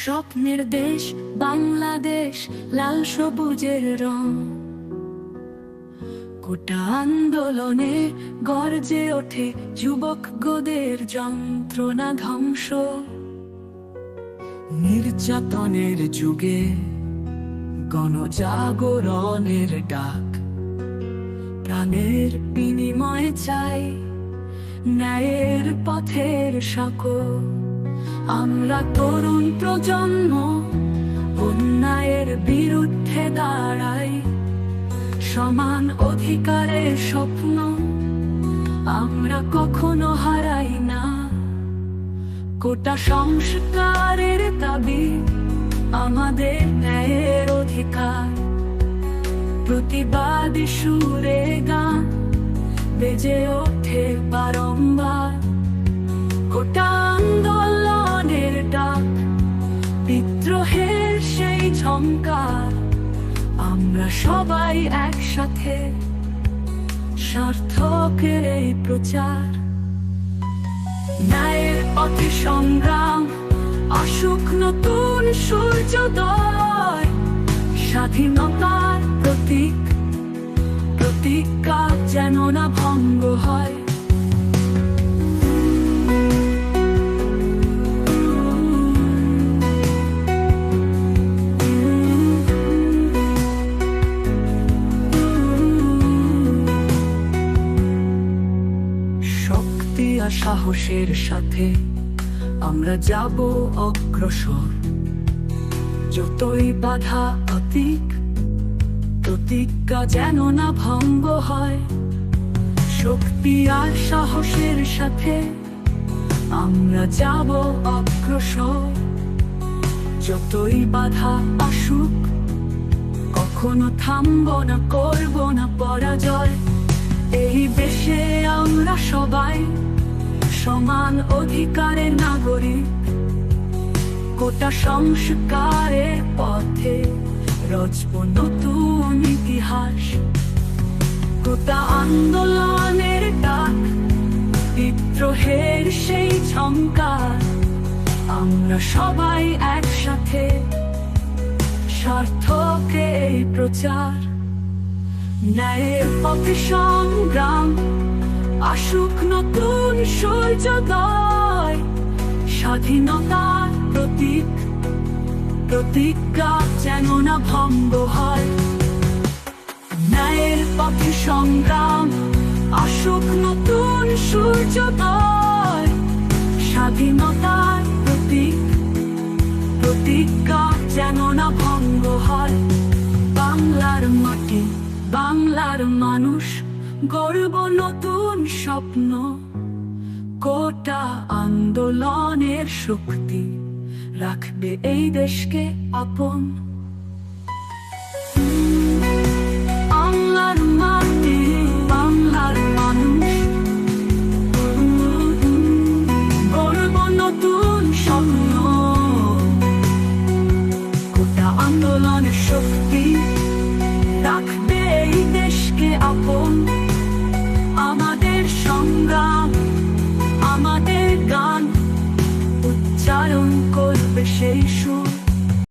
স্বপ্নের দেশ বাংলাদেশ, লাল সবুজের রং। কোটা আন্দোলনে গর্জে ওঠে যুবক গোদের যন্ত্রণা ধ্বংস। নির্যাতনের যুগে গণজাগরণের ডাক, প্রাণের বিনিময়ে চাই ন্যায়ের পথের সাঁকো। আমরা তরুণ প্রজন্ম অন্যায়ের বিরুদ্ধে দাঁড়াই, সমান অধিকারের স্বপ্ন আমরা কখনো হারাই না। কোটা সংস্কারের দাবি আমাদের ন্যায়ের অধিকার, প্রতিবাদী সুরে গান বেজে ওঠে বারংবার। কোটা আন্দোলনের ডাক, বিদ্রোহের সেই ঝংকার, আমরা সবাই একসাথে সার্থকের এই প্রচার। ন্যায়ের পথে সংগ্রাম, আসুক নতুন সূর্যোদয়। স্বাধীনতার প্রতীক, প্রতিজ্ঞা যেন না ভঙ্গ হয়। শক্তি আর সাহসের সাথে আমরা যাব অগ্রসর। যতই বাধা অতীক, প্রতিজ্ঞা যেন না ভঙ্গ হয়। শক্তি আর সাহসের সাথে আমরা যাব অগ্রসর। যতই বাধা আসুক, কখনো থামবো না, করব না পরাজয়। এই দেশে আমরা সবাই সমান অধিকারের নাগরিক। কোটা সংস্কারের পথে রচব নতুন ইতিহাস। কোটা আন্দোলনের ডাক, বিদ্রোহের সেই ঝংকার, আমরা সবাই একসাথে সার্থকে এই প্রচার। ন্যায়ের পথে সংগ্রাম, আসুক নতুন সূর্যোদয়। স্বাধীনতার প্রতীক, প্রতিজ্ঞা যেন না ভঙ্গ হয়। ন্যায়ের পথে সংগ্রাম, আসুক নতুন সূর্যোদয়। স্বাধীনতার প্রতীক, প্রতিজ্ঞা যেন না ভঙ্গ হয়। বাংলার মাটি, বাংলার মানুষ গর্ব নতুন স্বপ্ন। কোটা আন্দোলনের শক্তি রাখবে এই দেশকে আপন। বাংলার মাটি, বাংলার মানুষ গর্ব নতুন স্বপ্ন। কোটা আন্দোলনের শক্তি